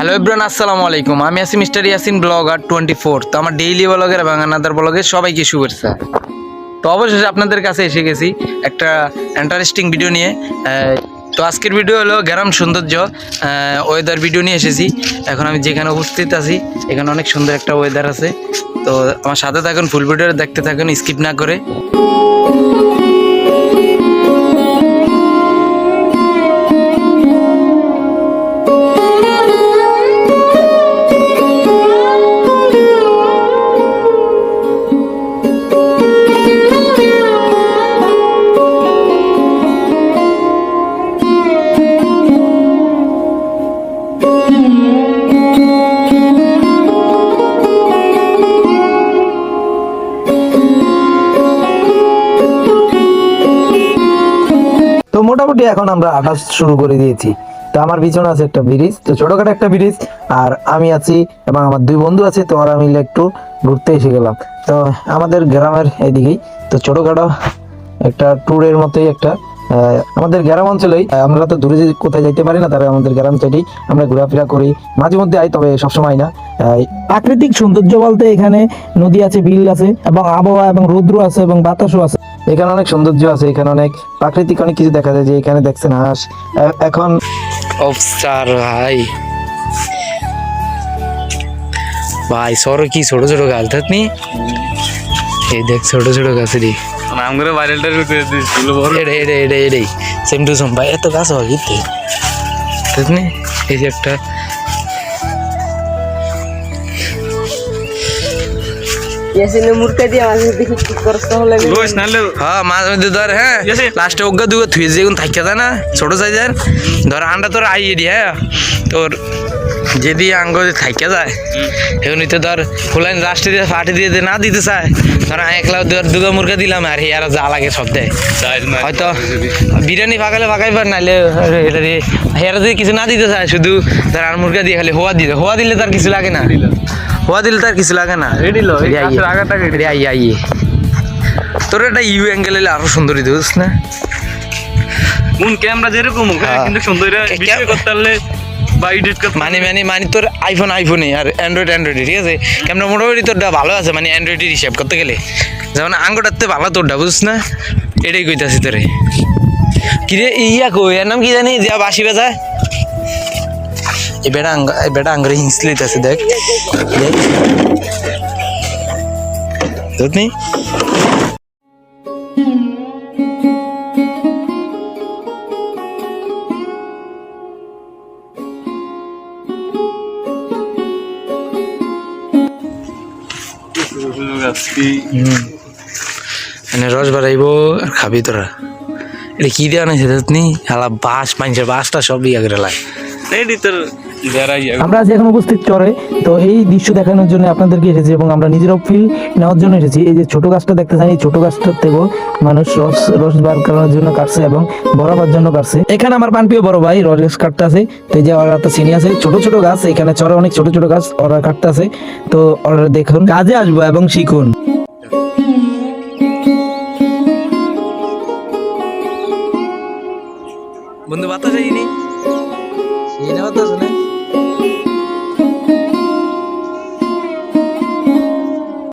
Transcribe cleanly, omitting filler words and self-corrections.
Hello everyone, আসসালামু আলাইকুম। আমি আছি মিস্টার ইয়াসিন ব্লগার 24। তো আমার ডেইলি ব্লগের এবং আনাদার ব্লগের সবাইকে শুভেচ্ছা। তো অবশেষে আপনাদের কাছে এসে গেছি একটা ইন্টারেস্টিং ভিডিও নিয়ে। তো আজকের ভিডিও হলো গ্রাম সৌন্দর্য ওয়েদার ভিডিও নিয়ে এসেছি। এখন আমি যেখানে উপস্থিত আছি এখানে অনেক সুন্দর একটা ওয়েদার আছে। তো আমার সাথে থাকুন, ফুল ভিডিও দেখতে থাকুন স্কিপ না করে। তো মোটামুটি এখন আমরা হাঁটা শুরু করে দিয়েছি। তো আমার পিছনে আছে একটা ব্রিজ, তো ছোটখাটো একটা ব্রিজ, আর আমি আছি এবং আমার দুই বন্ধু আছে। তো ওরা মিলে একটু ঘুরতে এসে গেলাম। তো আমাদের গ্রামের এদিকেই তো ছোটখাটো একটা ট্যুরের মতোই একটা আমাদের গ্রাম অঞ্চলেই, আমরা তো দূরে কোথায় যাইতে পারি না, তারা আমাদের গ্রাম থেকেই আমরা ঘোরাফেরা করি, মাঝে মধ্যে আই, তবে সবসময় না। প্রাকৃতিক সৌন্দর্য বলতে এখানে নদী আছে, বিল আছে, এবং আবহাওয়া এবং রৌদ্র আছে এবং বাতাসও আছে। এখানে অনেক সৌন্দর্য আছে, এখানে অনেক প্রাকৃতিক অনেক কিছু দেখা যায়। যে এখানে দেখছেন হাঁস, এখন অবস্টার ভাই ভাই সর কি ছোট ছোট গাছ থাকনি, এই দেখ ছোট ছোট গাছ রে নাম করে ভাইরালটা দিয়েছিল বড় এটাই সেম টু সেম ভাই। এত গাছ হয় গিতে থাকনি, এই যে একটা মুরকা দিয়ে মাঝে দেখি কি করতে হলে রোজ নালে হ্যাঁ মাঝে মধ্যে ধর, হ্যাঁ লাস্টে অজ্ঞা দুগা থুয়ে যেগুন থাকে যায় না ছোট সাইজের, ধর আন্ডা তোর আইয়ে দি, হ্যাঁ তোর যদি আঙ্গ থাকে যায় এমনিতে ধর ফুলাইন লাস্টে দিয়ে ফাটি দিয়ে না দিতে চায়, ধর একলা দুগা মুরগা দিলাম আর হিয়ারা যা লাগে সব দেয়। হয়তো বিরিয়ানি ফাঁকালে ফাঁকাইবার, নাইলে এটা দিয়ে হিয়ারা যদি কিছু না দিতে চায়, শুধু ধর আর মুরগা দিয়ে খালি হোয়া দিলে, হোয়া দিলে তার কিছু লাগে না, হোয়া দিলে তার কিছু লাগে না। তোর একটা ইউ অ্যাঙ্গেল এলে আরো সুন্দরী দিস না, কোন ক্যামেরা যেরকম কিন্তু সুন্দর ভিডিও করতে পারলে বা এডিট করতে মানে তোর আইফোনে আর অ্যান্ড্রয়েডে ঠিক আছে, ক্যামেরা মোটামুটি তোরটা ভালো আছে, মানে অ্যান্ড্রয়েডের হিসাব করতে গেলে যেমন আঙ্গটাতে ভালো তোরটা বুঝছ না, এটাই কইতাছি তোরে। কিরে ইয়া কই, এর নাম কি জানি, যা বাঁশি বাজায়, এই বেটা আঙ্গরে হিংসলিত আছে, দেখ বুঝনি। মানে রস বাড়াইব আর খাবি তোরা। এটা কি দেওয়া নাই সেটা হালা বাঁশ, মানুষের বাঁশটা সব ইয়া করে লাগে। আমরা আজ এখন উপস্থিত চরে, তো এই দৃশ্য দেখানোর জন্য আপনাদেরকে এসেছি এবং আমরা নিজেরাও ফিল নেওয়ার জন্য এসেছি। এই যে ছোট গাছটা দেখতেছেন, এই ছোট গাছটার থেকেও মানুষ রস বার করার জন্য কাটছে এবং বরাবার জন্য কাটছে। এখানে আমার পানপ্রিয় বড় ভাই রস কাটতে আছে। তো এই যে ওরা একটা চিনি আছে, ছোট ছোট গাছ, এখানে চরে অনেক ছোট ছোট গাছ ওরা কাটতে আছে। তো ওরা দেখুন, কাজে আসবো এবং শিখুন। বন্ধু বাতাস যায়নি।